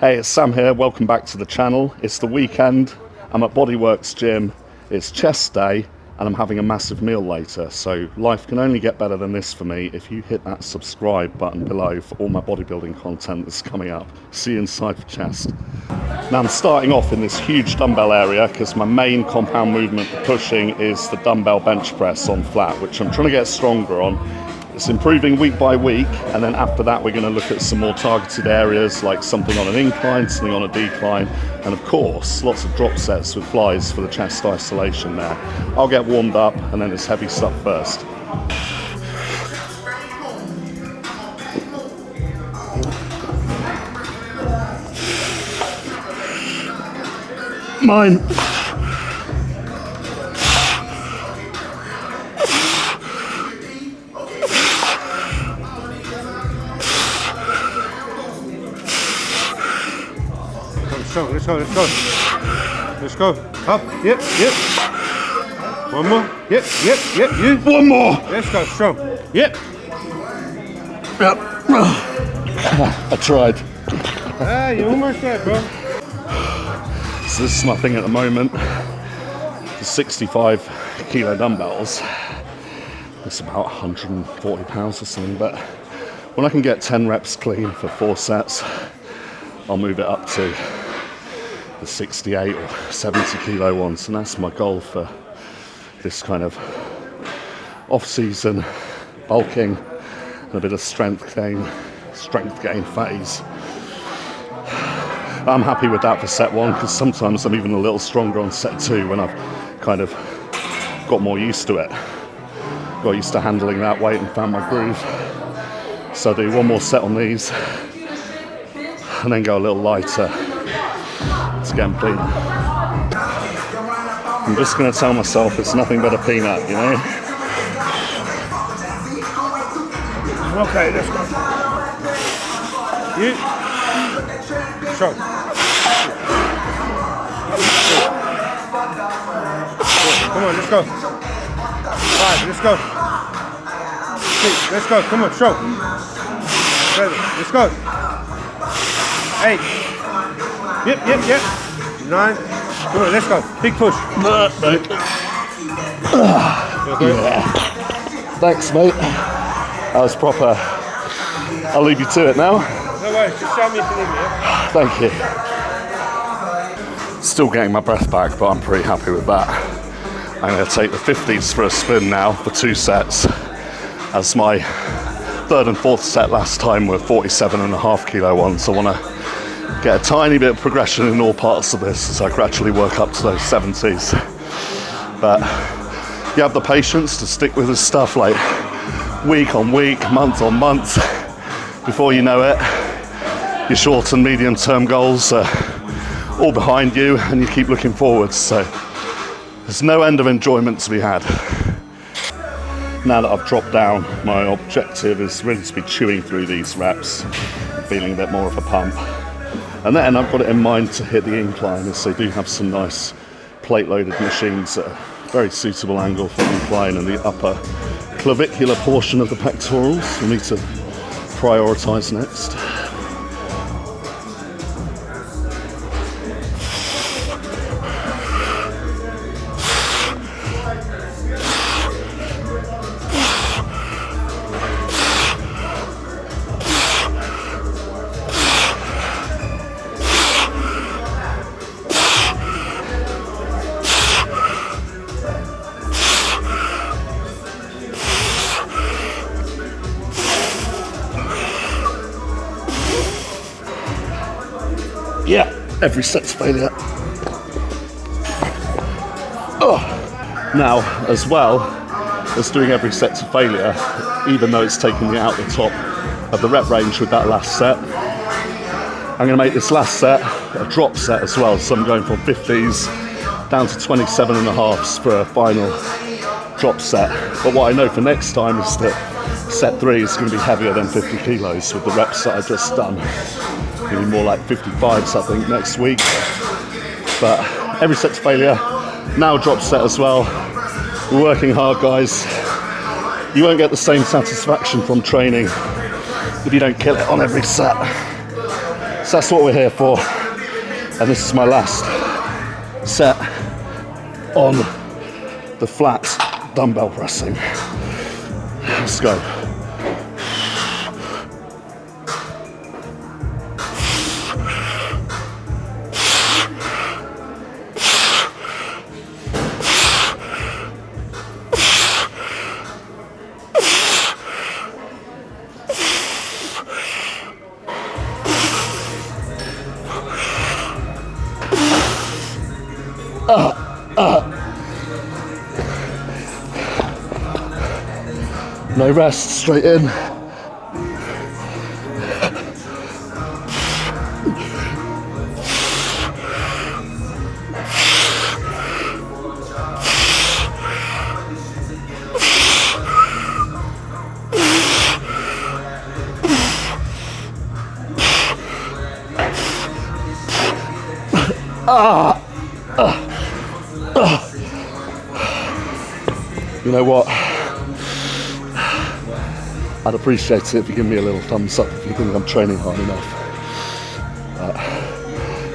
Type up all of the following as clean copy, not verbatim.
Hey, it's Sam here, welcome back to the channel. It's the weekend, I'm at Bodyworks gym, it's chest day, and I'm having a massive meal later. So life can only get better than this for me if you hit that subscribe button below for all my bodybuilding content that's coming up. See you inside for chest. Now I'm starting off in this huge dumbbell area because my main compound movement for pushing is the dumbbell bench press on flat, which I'm trying to get stronger on. It's improving week by week, and then after that we're going to look at some more targeted areas like something on an incline, something on a decline, and of course lots of drop sets with flies for the chest isolation there. I'll get warmed up and then it's heavy stuff first. Mine. Let's go. Let's go. Up. Yep. One more. Yep. You. One more. Let's go. Strong. Yep. I tried. You're almost there, bro. So this is my thing at the moment. The 65 kilo dumbbells. It's about 140 pounds or something, but when I can get 10 reps clean for 4 sets, I'll move it up to the 68 or 70 kilo ones, and that's my goal for this kind of off-season bulking and a bit of strength gain phase. I'm happy with that for set 1 because sometimes I'm even a little stronger on set 2 when I've kind of got more used to it, got used to handling that weight and found my groove. So I'll do one more set on these and then go a little lighter to get them clean. I'm just going to tell myself it's nothing but a peanut, you know? Okay, let's go. You. Strong. Come on, let's go. 5, let's go. 6, let's go. Come on, strong. 7, let's go. 8. Yep. 9. Come on, let's go. Big push. Yeah. Thanks, mate. That was proper. I'll leave you to it now. No worries, just show me if you need me, yeah? Thank you. Still getting my breath back, but I'm pretty happy with that. I'm going to take the 50s for a spin now for 2 sets, as my 3rd and 4th set last time were 47.5 kilo ones. I want to get a tiny bit of progression in all parts of this as I gradually work up to those 70s. But you have the patience to stick with this stuff like week on week, month on month. Before you know it, your short and medium term goals are all behind you and you keep looking forwards. So there's no end of enjoyment to be had. Now that I've dropped down, my objective is really to be chewing through these reps, feeling a bit more of a pump. And then I've got it in mind to hit the incline, as they do have some nice plate-loaded machines at a very suitable angle for incline and the upper clavicular portion of the pectorals for me to prioritise next. Yeah, every set's failure. Now, as well as doing every set to failure, even though it's taking me out the top of the rep range with that last set, I'm going to make this last set a drop set as well. So I'm going from 50s down to 27.5s for a final drop set. But what I know for next time is that set 3 is going to be heavier than 50 kilos with the reps that I've just done. Maybe more like 55s, I think, next week. But every set's failure. Now drop set as well. We're working hard, guys. You won't get the same satisfaction from training if you don't kill it on every set. So that's what we're here for. And this is my last set on the flat dumbbell pressing. Let's go. No rest, straight in. You know what? I'd appreciate it if you give me a little thumbs up if you think I'm training hard enough.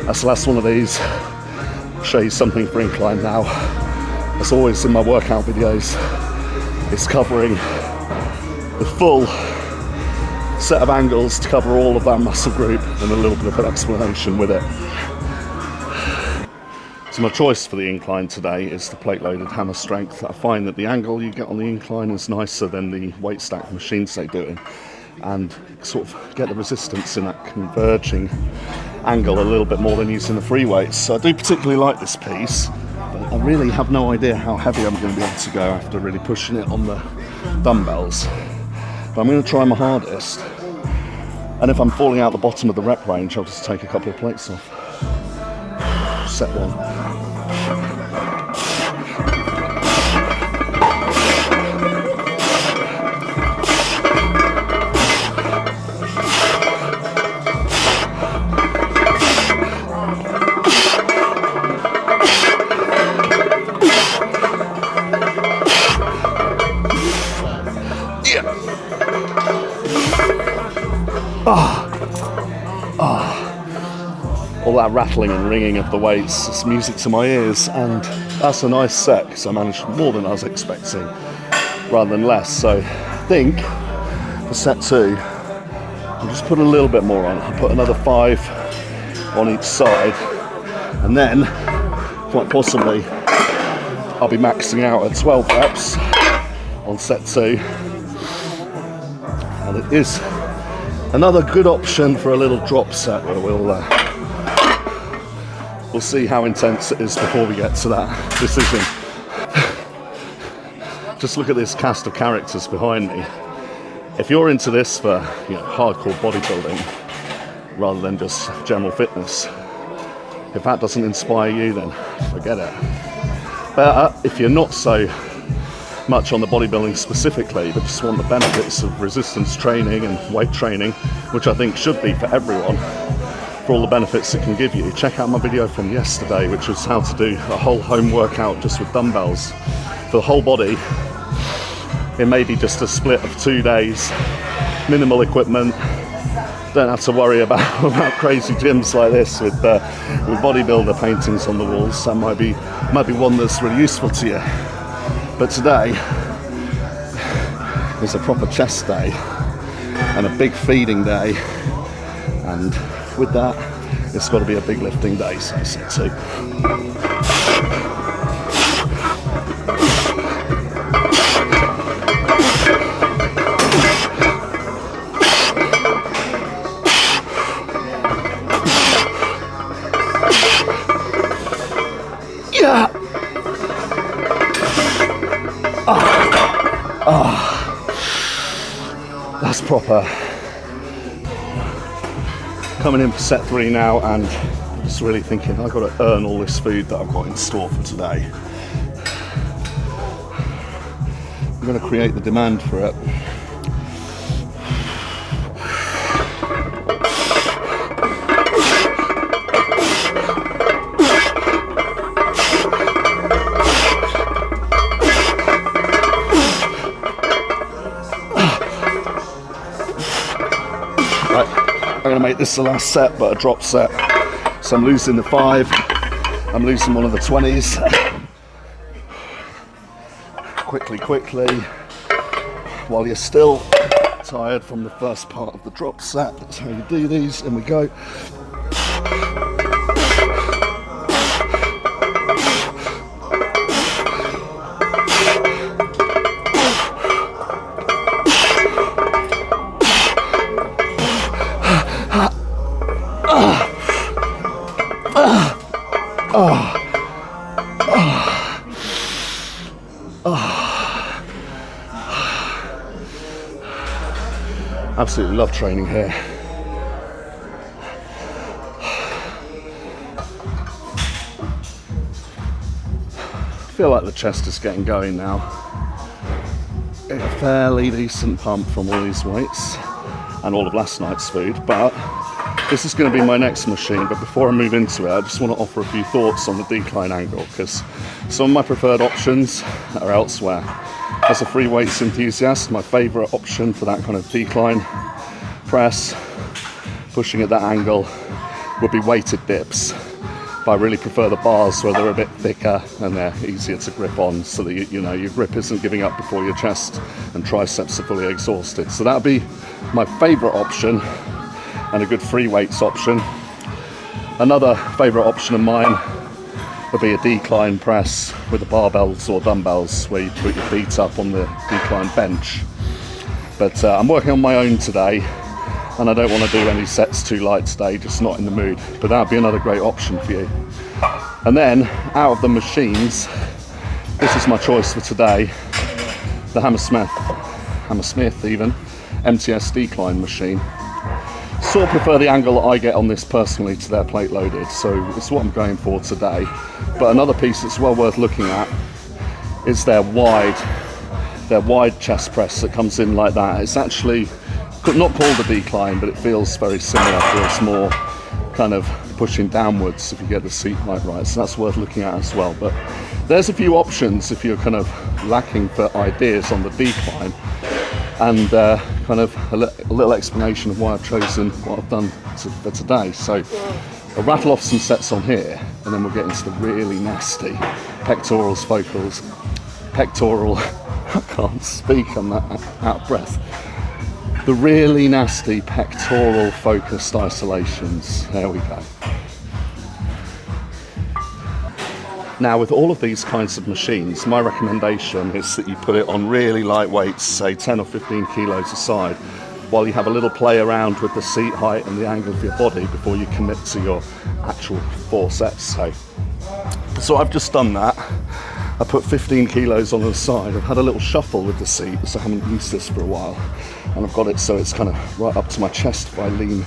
That's the last one of these. I'll show you something for incline now. As always in my workout videos, it's covering the full set of angles to cover all of that muscle group and a little bit of an explanation with it. So my choice for the incline today is the plate-loaded hammer strength. I find that the angle you get on the incline is nicer than the weight stack machines they do it, and sort of get the resistance in that converging angle a little bit more than using the free weights. So I do particularly like this piece, but I really have no idea how heavy I'm going to be able to go after really pushing it on the dumbbells. But I'm going to try my hardest, and if I'm falling out the bottom of the rep range, I'll just take a couple of plates off. Set one. All that rattling and ringing of the weights, it's music to my ears, and that's a nice set because I managed more than I was expecting rather than less. So I think for set 2 I'll just put a little bit more on. I'll put another 5 on each side, and then quite possibly I'll be maxing out at 12 reps on set 2, and it is another good option for a little drop set where we'll see how intense it is before we get to that decision. Just look at this cast of characters behind me. If you're into this for hardcore bodybuilding rather than just general fitness, if that doesn't inspire you, then forget it. But if you're not so much on the bodybuilding specifically, but just want the benefits of resistance training and weight training, which I think should be for everyone, for all the benefits it can give you, check out my video from yesterday, which was how to do a whole home workout just with dumbbells for the whole body. It may be just a split of 2 days, minimal equipment, don't have to worry about crazy gyms like this with bodybuilder paintings on the walls. That might be one that's really useful to you. But today is a proper chest day and a big feeding day, and with that, it's got to be a big lifting day, so set 2. Yeah. That's proper. Coming in for set 3 now, and just really thinking I've got to earn all this food that I've got in store for today. I'm going to create the demand for it. make this the last set, but a drop set. So I'm losing the 5, I'm losing one of the 20s. Quickly, while you're still tired from the first part of the drop set. That's how you do these, and we go. Absolutely love training here. I feel like the chest is getting going now. Getting a fairly decent pump from all these weights and all of last night's food, but this is going to be my next machine. But before I move into it, I just want to offer a few thoughts on the decline angle, because some of my preferred options are elsewhere. As a free weights enthusiast, my favourite option for that kind of decline press, pushing at that angle, would be weighted dips. But I really prefer the bars where they're a bit thicker and they're easier to grip on, so that you know your grip isn't giving up before your chest and triceps are fully exhausted. So that would be my favourite option and a good free weights option. Another favourite option of mine would be a decline press with the barbells or dumbbells, where you put your feet up on the decline bench. But I'm working on my own today, and I don't want to do any sets too light today, just not in the mood. But that would be another great option for you. And then, out of the machines, this is my choice for today, the Hammersmith even, MTS decline machine. Sort of prefer the angle that I get on this personally to their plate loaded, so it's what I'm going for today. But another piece that's well worth looking at is their wide chest press that comes in like that. It's actually not called a decline, but it feels very similar. Feels more kind of pushing downwards if you get the seat height right, so that's worth looking at as well. But there's a few options if you're kind of lacking for ideas on the decline, and kind of a little explanation of why I've chosen what I've done for today. So I'll rattle off some sets on here, and then we'll get into the really nasty pectoral, I can't speak, I'm out of breath. The really nasty pectoral focused isolations. There we go. Now, with all of these kinds of machines, my recommendation is that you put it on really light weights, say 10 or 15 kilos a side, while you have a little play around with the seat height and the angle of your body before you commit to your actual 4 sets. So I've just done that. I put 15 kilos on the side. I've had a little shuffle with the seat, so I haven't used this for a while. And I've got it so it's kind of right up to my chest if I lean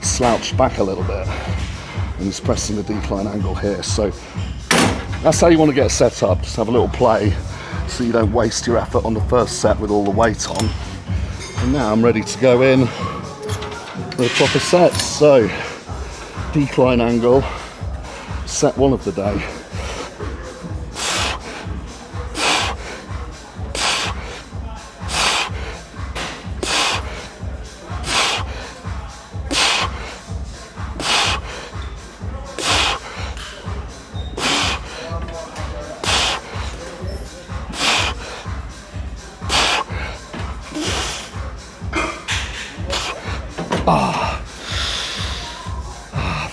slouched back a little bit. And just pressing the decline angle here. So that's how you want to get set up. Just have a little play so you don't waste your effort on the first set with all the weight on. And now I'm ready to go in with the proper sets. So, decline angle, set 1 of the day.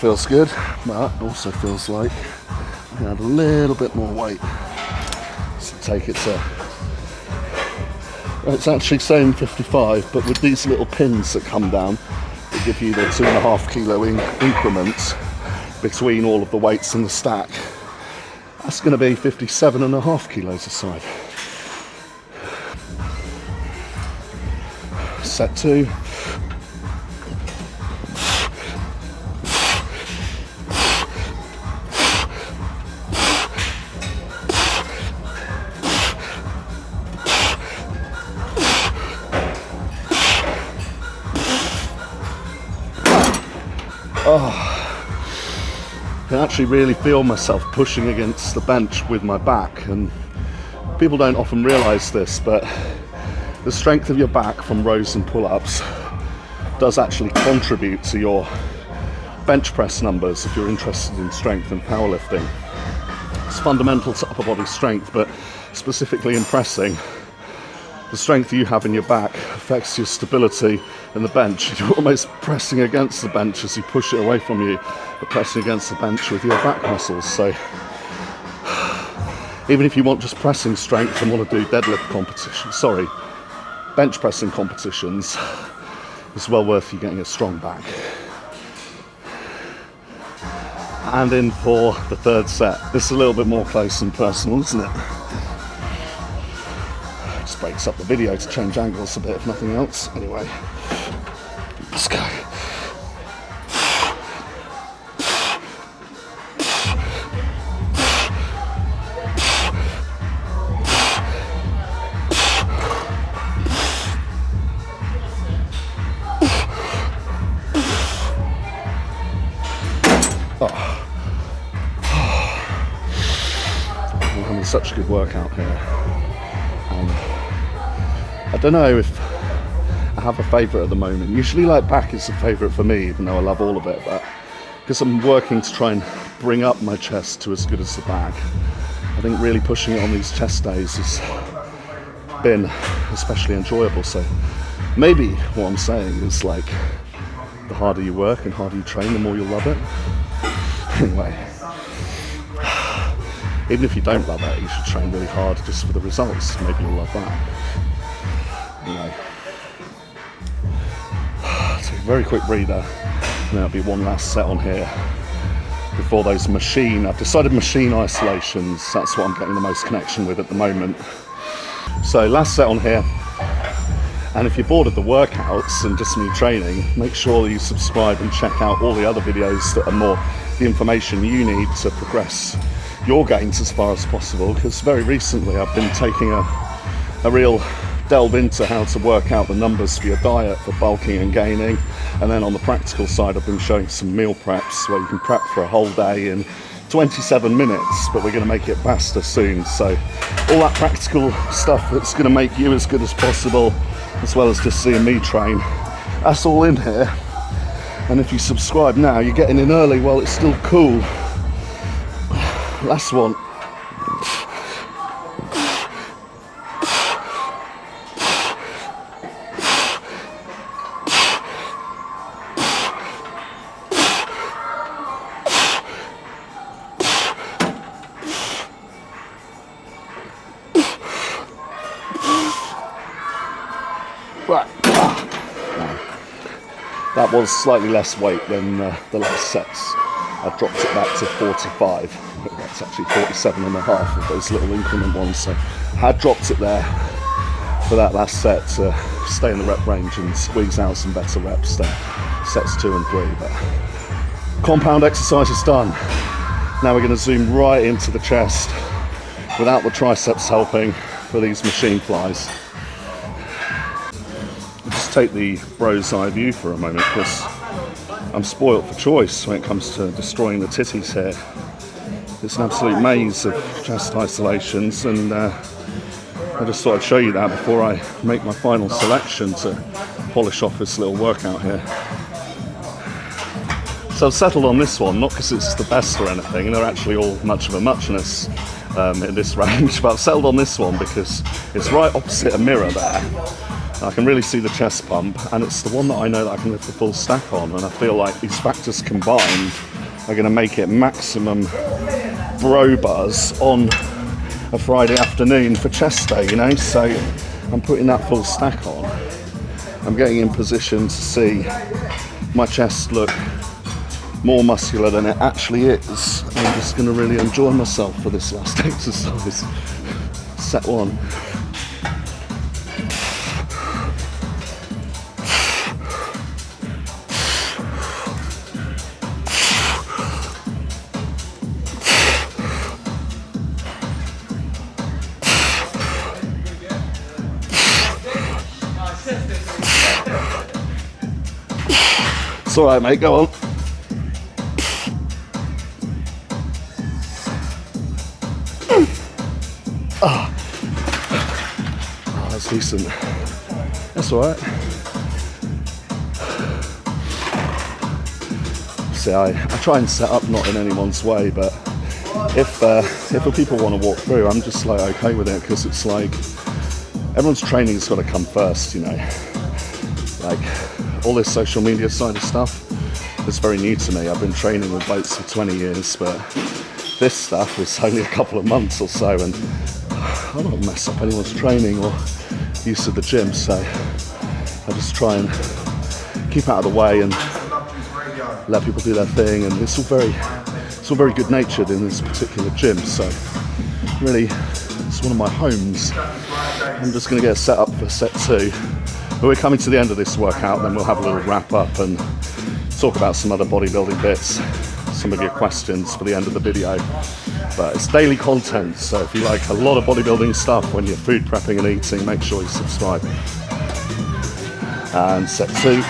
Feels good, but also feels like I'm gonna add a little bit more weight. So take it to, it's actually saying 55, but with these little pins that come down, they give you the 2.5 kilo increments between all of the weights in the stack. That's gonna be 57.5 kilos a side. Set 2. I can actually really feel myself pushing against the bench with my back, and people don't often realise this, but the strength of your back from rows and pull-ups does actually contribute to your bench press numbers if you're interested in strength and powerlifting. It's fundamental to upper body strength, but specifically in pressing, the strength you have in your back affects your stability in the bench. You're almost pressing against the bench as you push it away from you, but pressing against the bench with your back muscles. So even if you want just pressing strength and want to do deadlift competitions, bench pressing competitions, it's well worth you getting a strong back. And in for the third set. This is a little bit more close and personal, isn't it? Just breaks up the video to change angles a bit, if nothing else. Anyway, let's go. I'm having such a good workout here. I don't know if I have a favourite at the moment. Usually like back is a favourite for me, even though I love all of it, but because I'm working to try and bring up my chest to as good as the back, I think really pushing it on these chest days has been especially enjoyable. So maybe what I'm saying is like, the harder you work and harder you train, the more you'll love it. Anyway, even if you don't love it, you should train really hard just for the results. Maybe you'll love that. Anyway, take a very quick breather, and there'll be one last set on here before those I've decided machine isolations, that's what I'm getting the most connection with at the moment. So last set on here, and if you're bored of the workouts and just me training, make sure you subscribe and check out all the other videos that are more the information you need to progress your gains as far as possible, because very recently I've been taking a real delve into how to work out the numbers for your diet for bulking and gaining, and then on the practical side I've been showing some meal preps where you can prep for a whole day in 27 minutes, but we're going to make it faster soon. So all that practical stuff that's going to make you as good as possible, as well as just seeing me train, that's all in here. And if you subscribe now, you're getting in early while it's still cool. Last one. Right. That was slightly less weight than the last sets. I dropped it back to 45. That's actually 47.5 of those little increment ones. So I had dropped it there for that last set to stay in the rep range and squeeze out some better reps there. Sets 2 and 3. But compound exercise is done. Now we're going to zoom right into the chest without the triceps helping for these machine flies. Just take the bro's eye view for a moment, because I'm spoilt for choice when it comes to destroying the titties here. It's an absolute maze of chest isolations, and I just thought I'd show you that before I make my final selection to polish off this little workout here. So I've settled on this one, not because it's the best or anything, they're actually all much of a muchness in this range, but I've settled on this one because it's right opposite a mirror there. I can really see the chest pump, and it's the one that I know that I can lift the full stack on, and I feel like these factors combined are going to make it maximum bro buzz on a Friday afternoon for chest day, you know. So I'm putting that full stack on. I'm getting in position to see my chest look more muscular than it actually is. I'm just going to really enjoy myself for this last exercise. Set 1. It's alright, mate, go on. Oh, that's decent. That's alright. see, I try and set up not in anyone's way, but if the people want to walk through, I'm just like okay with it, because it's like everyone's training's got to come first, you know. Like all this social media side of stuff is very new to me. I've been training with weights for 20 years, but this stuff is only a couple of months or so, and I don't mess up anyone's training or use of the gym, so I just try and keep out of the way and let people do their thing, and it's all very good natured in this particular gym, so really it's one of my homes. I'm just going to get set up for set 2, but we're coming to the end of this workout, then we'll have a little wrap up and talk about some other bodybuilding bits, some of your questions for the end of the video. But it's daily content, so if you like a lot of bodybuilding stuff when you're food prepping and eating, make sure you subscribe. And set 2.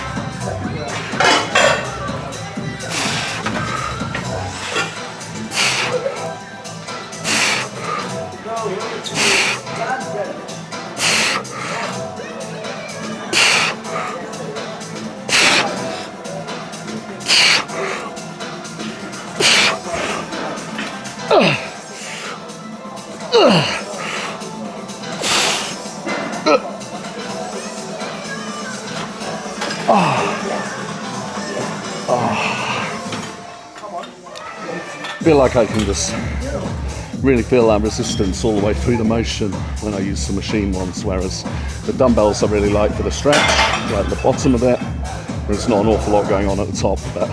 I feel like I can just really feel that resistance all the way through the motion when I use the machine ones, whereas the dumbbells I really like for the stretch, like the bottom of it. There's not an awful lot going on at the top, but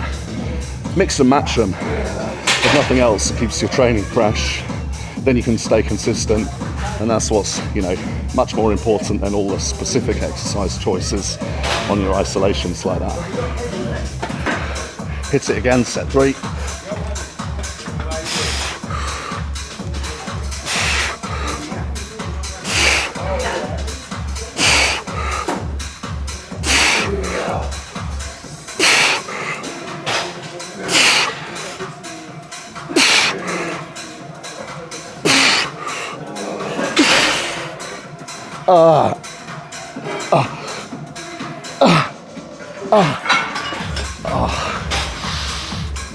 mix and match them. If nothing else, it keeps your training fresh, then you can stay consistent, and that's what's, you know, much more important than all the specific exercise choices on your isolations like that. Hit it again, set 3.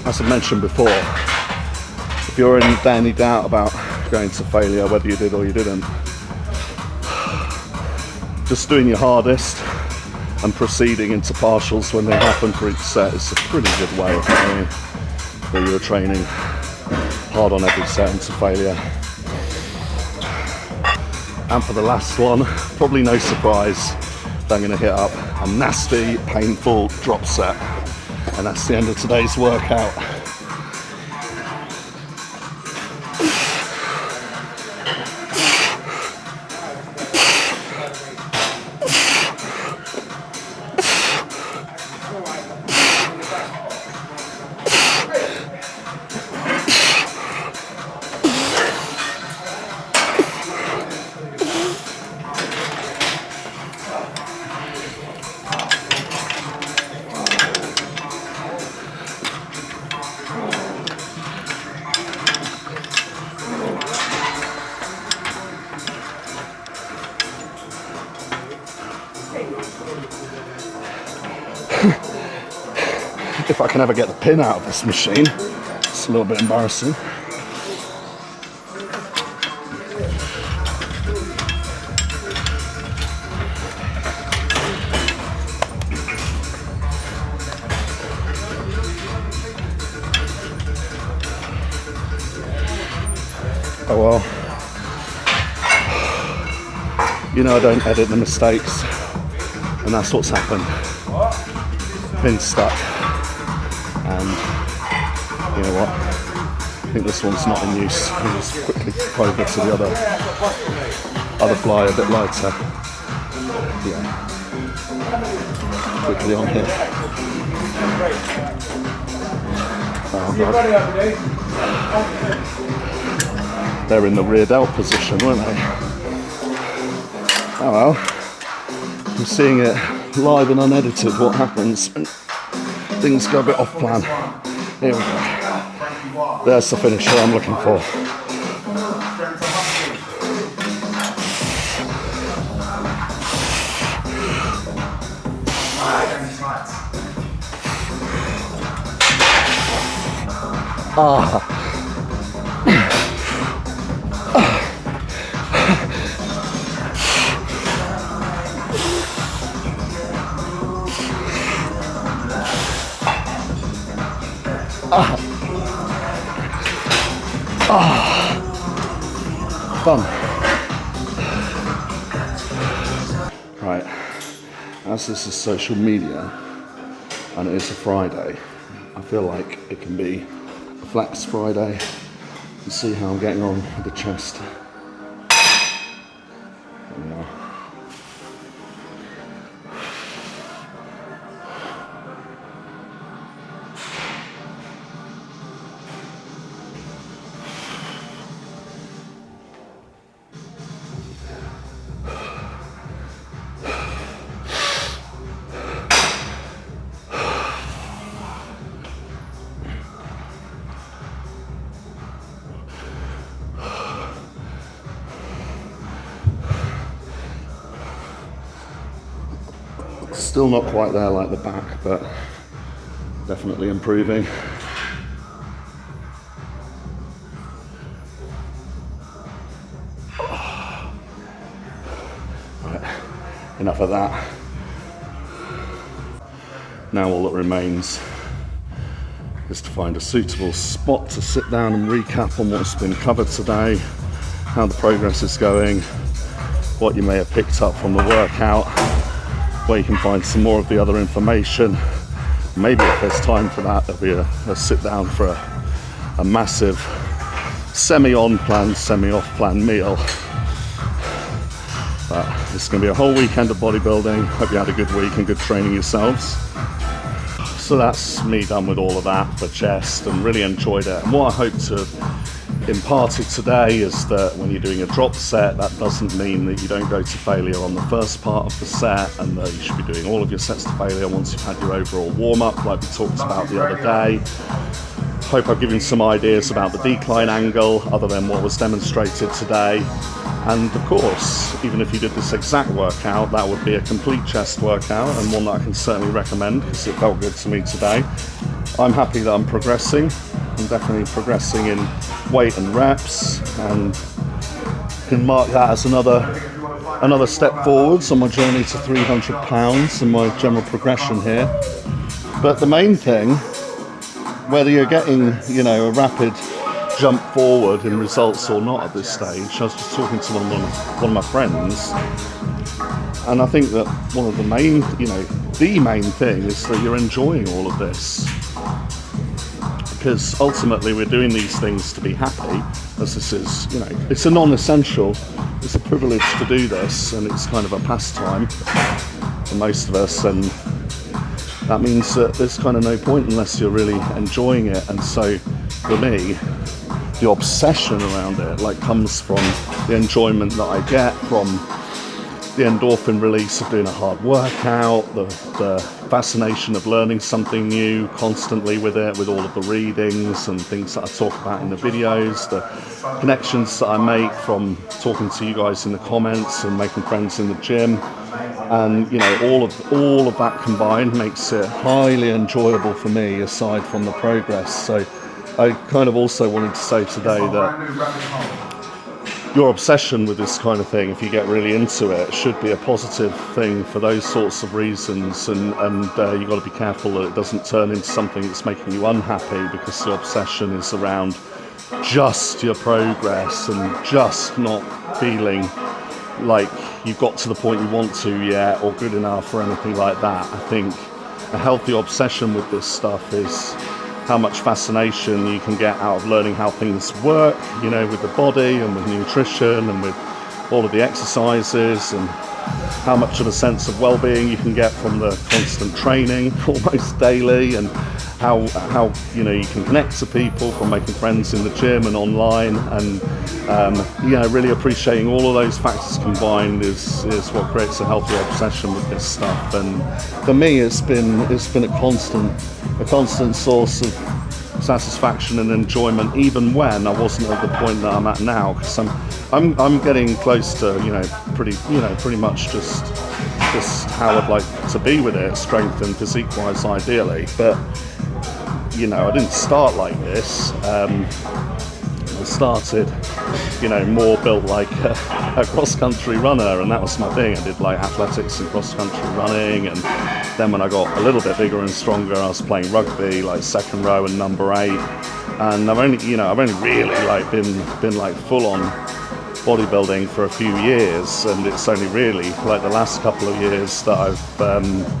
As I mentioned before, if you're in any doubt about going to failure, whether you did or you didn't, just doing your hardest and proceeding into partials when they happen for each set is a pretty good way of knowing that you were training hard on every set into failure. And for the last one, probably no surprise that I'm going to hit up a nasty, painful drop set. And that's the end of today's workout. If I can ever get the pin out of this machine, it's a little bit embarrassing. Oh well. You know I don't edit the mistakes, and that's what's happened. Pin's stuck. And you know what? I think this one's not in use. I'll just quickly go over to the other fly, a bit lighter. Yeah. Quickly on here. Oh, they're in the rear delt position, weren't they? Oh well. I'm seeing it live and unedited what happens. Things go a bit off plan. Here we go. There's the finisher I'm looking for. Done. Right, as this is social media and it is a Friday, I feel like it can be a flex Friday and see how I'm getting on with the chest. There we are. Still not quite there like the back, but definitely improving. Right, enough of that. Now all that remains is to find a suitable spot to sit down and recap on what's been covered today, how the progress is going, what you may have picked up from the workout, where you can find some more of the other information. Maybe if there's time for that, there'll be a sit down for a massive semi-on plan, semi-off plan meal. But it's going to be a whole weekend of bodybuilding. Hope you had a good week and good training yourselves. So that's me done with all of that for chest and really enjoyed it. And what I hope to impart it today is that when you're doing a drop set, that doesn't mean that you don't go to failure on the first part of the set, and that you should be doing all of your sets to failure once you've had your overall warm-up like we talked about the other day. Hope I've given some ideas about the decline angle other than what was demonstrated today. And of course, even if you did this exact workout, that would be a complete chest workout and one that I can certainly recommend because it felt good to me today. I'm happy that I'm progressing. I'm definitely progressing in weight and reps, and can mark that as another step forwards on my journey to 300 pounds and my general progression here. But the main thing, whether you're getting, you know, a rapid jump forward in results or not at this stage, I was just talking to one of my friends, and I think that one of the main, the main thing is that you're enjoying all of this. Because ultimately we're doing these things to be happy, as this is, it's a non-essential, it's a privilege to do this, and it's kind of a pastime for most of us, and that means that there's kind of no point unless you're really enjoying it. And so for me, the obsession around it comes from the enjoyment that I get from the endorphin release of doing a hard workout, the fascination of learning something new constantly with it, with all of the readings and things that I talk about in the videos, the connections that I make from talking to you guys in the comments and making friends in the gym, and all of that combined makes it highly enjoyable for me aside from the progress. So I kind of also wanted to say today that your obsession with this kind of thing, if you get really into it, should be a positive thing for those sorts of reasons, and you've got to be careful that it doesn't turn into something that's making you unhappy, because the obsession is around just your progress and just not feeling like you've got to the point you want to yet, or good enough or anything like that. I think a healthy obsession with this stuff is how much fascination you can get out of learning how things work, with the body and with nutrition and with all of the exercises, and how much of a sense of well-being you can get from the constant training almost daily, and how you can connect to people from making friends in the gym and online, and really appreciating all of those factors combined is what creates a healthy obsession with this stuff. And for me, it's been a constant source of satisfaction and enjoyment, even when I wasn't at the point that I'm at now, because I'm getting close to pretty much just how I'd like to be with it, strength and physique wise ideally. But you know, I didn't start like this. I started, you know, more built like a cross-country runner, and that was my thing. I did like athletics and cross-country running, and then when I got a little bit bigger and stronger, I was playing rugby, like second row and number 8. And I've only really like been like full on bodybuilding for a few years, and it's only really like the last couple of years that I've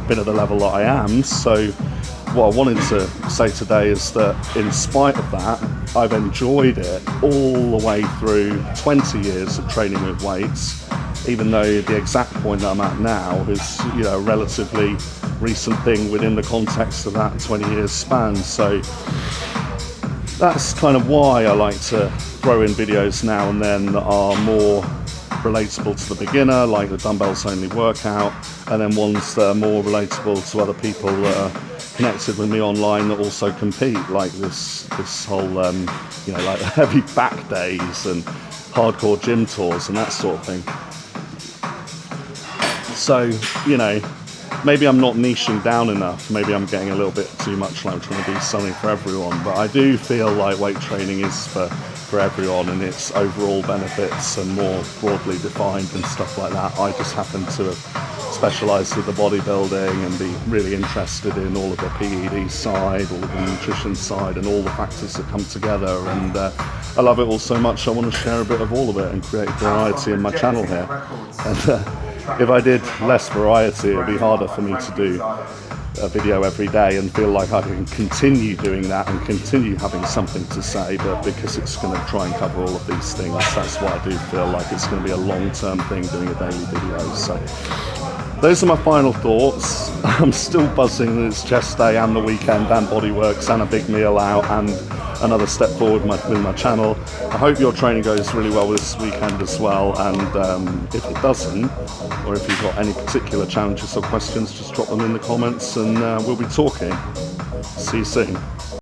been at the level that I am. So what I wanted to say today is that in spite of that, I've enjoyed it all the way through 20 years of training with weights, even though the exact point that I'm at now is, you know, a relatively recent thing within the context of that 20 years span. So that's kind of why I like to throw in videos now and then that are more relatable to the beginner, like the dumbbells only workout, and then ones that are more relatable to other people that are connected with me online that also compete, like this whole you know, like heavy back days and hardcore gym tours and that sort of thing. So, you know, maybe I'm not niching down enough, maybe I'm getting a little bit too much like I'm trying to do something for everyone, but I do feel like weight training is for everyone and its overall benefits and more broadly defined and stuff like that. I just happen to specialise with the bodybuilding and be really interested in all of the PED side, all of the nutrition side and all the factors that come together, and I love it all so much I want to share a bit of all of it and create variety in my channel here. And if I did less variety, it would be harder for me to do a video every day and feel like I can continue doing that and continue having something to say, but because it's going to try and cover all of these things, that's why I do feel like it's going to be a long-term thing doing a daily video. So those are my final thoughts. I'm still buzzing that it's chest day and the weekend and Bodyworks and a big meal out and another step forward with my channel. I hope your training goes really well this weekend as well, and if it doesn't, or if you've got any particular challenges or questions, just drop them in the comments and we'll be talking. See you soon.